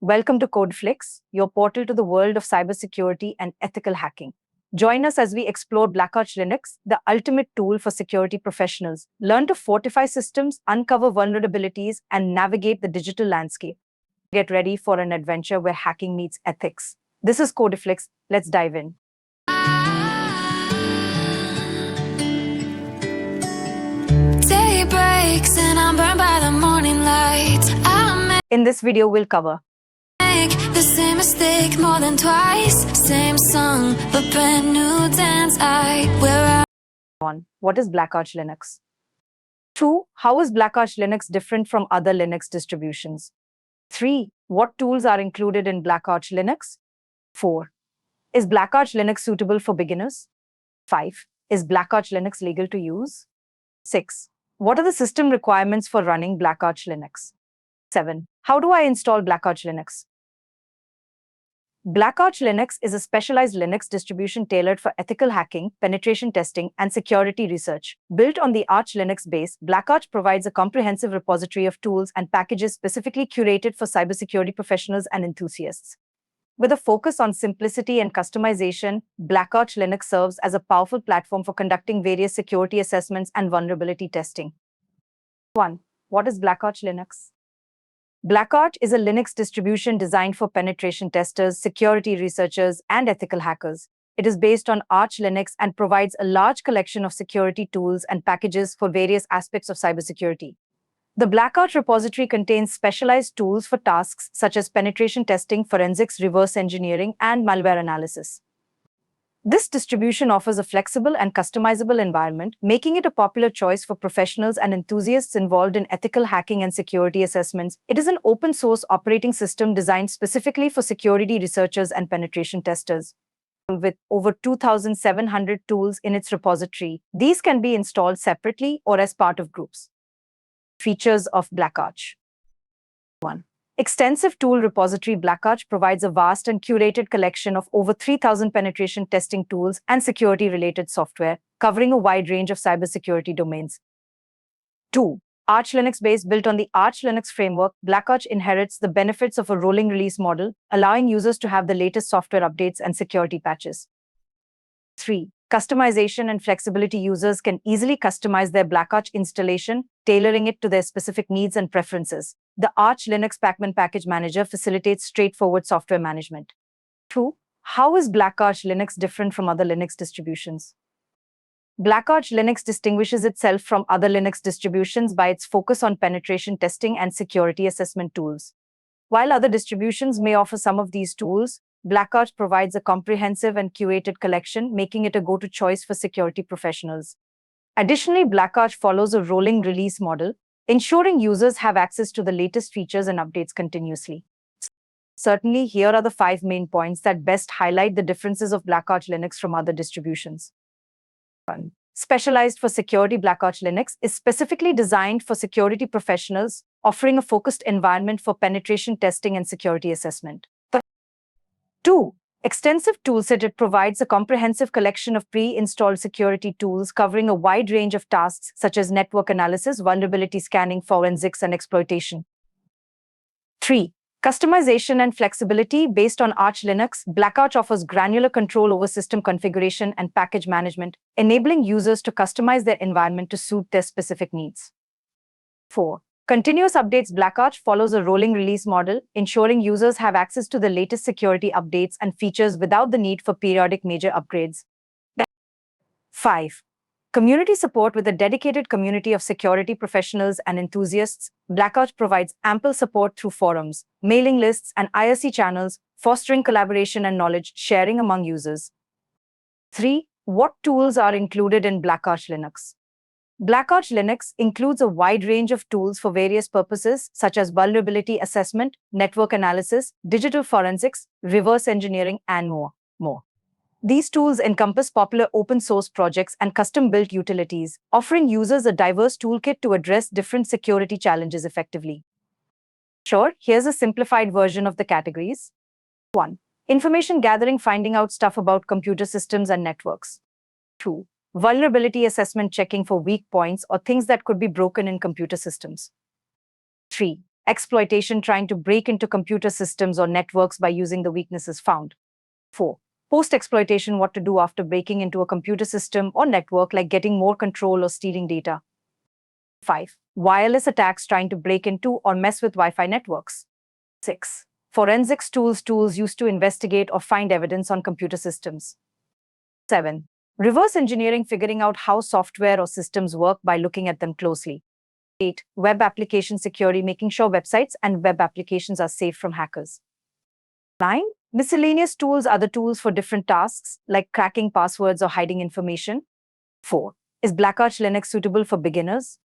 Welcome to Codeflix, your portal to the world of cybersecurity and ethical hacking. Join us as we explore BlackArch Linux, the ultimate tool for security professionals. Learn to fortify systems, uncover vulnerabilities, and navigate the digital landscape. Get ready for an adventure where hacking meets ethics. This is Codeflix. Let's dive in. Day breaks and I'm burned by the morning light. In this video, we'll cover Make the same mistake more than twice. Same song, but brand new dance. Where 1. What is BlackArch Linux? 2. How is BlackArch Linux different from other Linux distributions? 3. What tools are included in BlackArch Linux? 4. Is BlackArch Linux suitable for beginners? 5. Is BlackArch Linux legal to use? 6. What are the system requirements for running BlackArch Linux? 7. How do I install BlackArch Linux? BlackArch Linux is a specialized Linux distribution tailored for ethical hacking, penetration testing, and security research. Built on the Arch Linux base, BlackArch provides a comprehensive repository of tools and packages specifically curated for cybersecurity professionals and enthusiasts. With a focus on simplicity and customization, BlackArch Linux serves as a powerful platform for conducting various security assessments and vulnerability testing. 1. What is BlackArch Linux? BlackArch is a Linux distribution designed for penetration testers, security researchers, and ethical hackers. It is based on Arch Linux and provides a large collection of security tools and packages for various aspects of cybersecurity. The BlackArch repository contains specialized tools for tasks such as penetration testing, forensics, reverse engineering, and malware analysis. This distribution offers a flexible and customizable environment, making it a popular choice for professionals and enthusiasts involved in ethical hacking and security assessments. It is an open-source operating system designed specifically for security researchers and penetration testers. With over 2,700 tools in its repository, these can be installed separately or as part of groups. Features of BlackArch. 1. Extensive tool repository. BlackArch provides a vast and curated collection of over 3,000 penetration testing tools and security-related software, covering a wide range of cybersecurity domains. 2. Arch Linux base. Built on the Arch Linux framework, BlackArch inherits the benefits of a rolling release model, allowing users to have the latest software updates and security patches. 3. Customization and flexibility. Users can easily customize their BlackArch installation, tailoring it to their specific needs and preferences. The Arch Linux Pacman Package Manager facilitates straightforward software management. 2. How is BlackArch Linux different from other Linux distributions? BlackArch Linux distinguishes itself from other Linux distributions by its focus on penetration testing and security assessment tools. While other distributions may offer some of these tools, BlackArch provides a comprehensive and curated collection, making it a go-to choice for security professionals. Additionally, BlackArch follows a rolling release model, ensuring users have access to the latest features and updates continuously. Certainly, here are the 5 main points that best highlight the differences of BlackArch Linux from other distributions. 1. Specialized for security. BlackArch Linux is specifically designed for security professionals, offering a focused environment for penetration testing and security assessment. 2. Extensive toolset. It provides a comprehensive collection of pre-installed security tools covering a wide range of tasks such as network analysis, vulnerability scanning, forensics, and exploitation. 3. Customization and flexibility. Based on Arch Linux, BlackArch offers granular control over system configuration and package management, enabling users to customize their environment to suit their specific needs. 4. Continuous updates. BlackArch follows a rolling release model, ensuring users have access to the latest security updates and features without the need for periodic major upgrades. 5. Community support. With a dedicated community of security professionals and enthusiasts, BlackArch provides ample support through forums, mailing lists, and IRC channels, fostering collaboration and knowledge sharing among users. 3. What tools are included in BlackArch Linux? BlackArch Linux includes a wide range of tools for various purposes, such as vulnerability assessment, network analysis, digital forensics, reverse engineering, and more. These tools encompass popular open-source projects and custom-built utilities, offering users a diverse toolkit to address different security challenges effectively. Sure, here's a simplified version of the categories. 1. Information gathering. Finding out stuff about computer systems and networks. 2. Vulnerability assessment. Checking for weak points or things that could be broken in computer systems. 3. exploitation trying to break into computer systems or networks by using the weaknesses found. 4. Post-exploitation, what to do after breaking into a computer system or network, like getting more control or stealing data. 5. Wireless attacks trying to break into or mess with Wi-Fi networks. 6. Forensics tools used to investigate or find evidence on computer systems. 7. Reverse engineering, figuring out how software or systems work by looking at them closely. 8. Web application security, making sure websites and web applications are safe from hackers. 9. Miscellaneous tools, other tools for different tasks, like cracking passwords or hiding information. 4. Is BlackArch Linux suitable for beginners?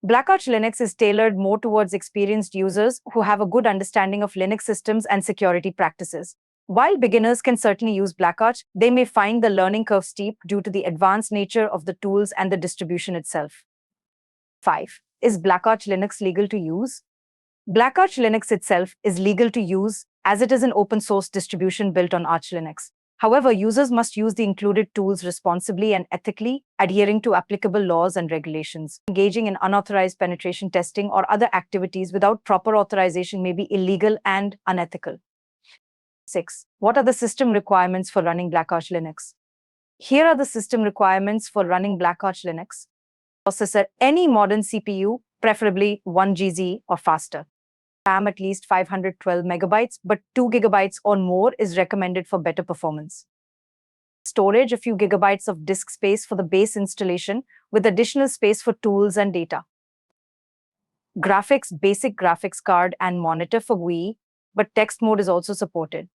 BlackArch Linux is tailored more towards experienced users who have a good understanding of Linux systems and security practices. While beginners can certainly use BlackArch, they may find the learning curve steep due to the advanced nature of the tools and the distribution itself. 5. Is BlackArch Linux legal to use? BlackArch Linux itself is legal to use as it is an open-source distribution built on Arch Linux. However, users must use the included tools responsibly and ethically, adhering to applicable laws and regulations. Engaging in unauthorized penetration testing or other activities without proper authorization may be illegal and unethical. 6. What are the system requirements for running BlackArch Linux? Here are the system requirements for running BlackArch Linux. Processor: any modern CPU, preferably 1GZ or faster. RAM at least 512 megabytes, but 2 gigabytes or more is recommended for better performance. Storage: a few gigabytes of disk space for the base installation, with additional space for tools and data. Graphics: basic graphics card and monitor for GUI, but text mode is also supported.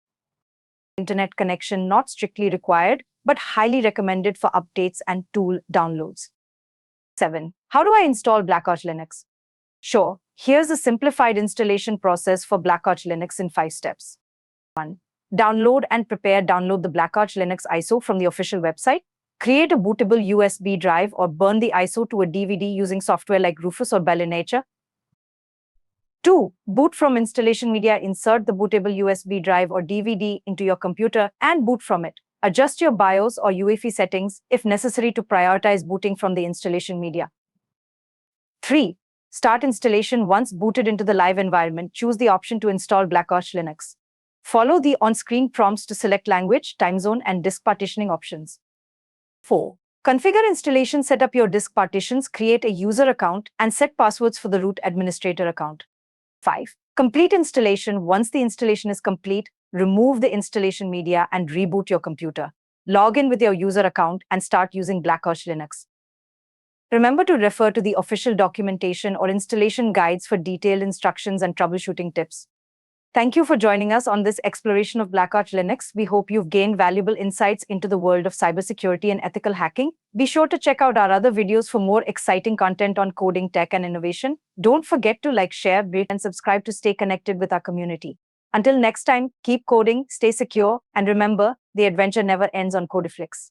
Internet connection not strictly required, but highly recommended for updates and tool downloads. 7. How do I install BlackArch Linux? Sure, here's a simplified installation process for BlackArch Linux in 5 steps. 1. Download and prepare. Download the BlackArch Linux ISO from the official website. Create a bootable USB drive or burn the ISO to a DVD using software like Rufus or Nature. 2. Boot from installation media. Insert the bootable USB drive or DVD into your computer and boot from it. Adjust your BIOS or UEFI settings if necessary to prioritize booting from the installation media. 3. Start installation. Once booted into the live environment, choose the option to install BlackArch Linux. Follow the on-screen prompts to select language, time zone, and disk partitioning options. 4. Configure installation. Set up your disk partitions, create a user account, and set passwords for the root administrator account. 5. Complete installation. Once the installation is complete, remove the installation media and reboot your computer. Log in with your user account and start using BlackArch Linux. Remember to refer to the official documentation or installation guides for detailed instructions and troubleshooting tips. Thank you for joining us on this exploration of BlackArch Linux. We hope you've gained valuable insights into the world of cybersecurity and ethical hacking. Be sure to check out our other videos for more exciting content on coding, tech, and innovation. Don't forget to like, share, rate, and subscribe to stay connected with our community. Until next time, keep coding, stay secure, and remember, the adventure never ends on Codeflix.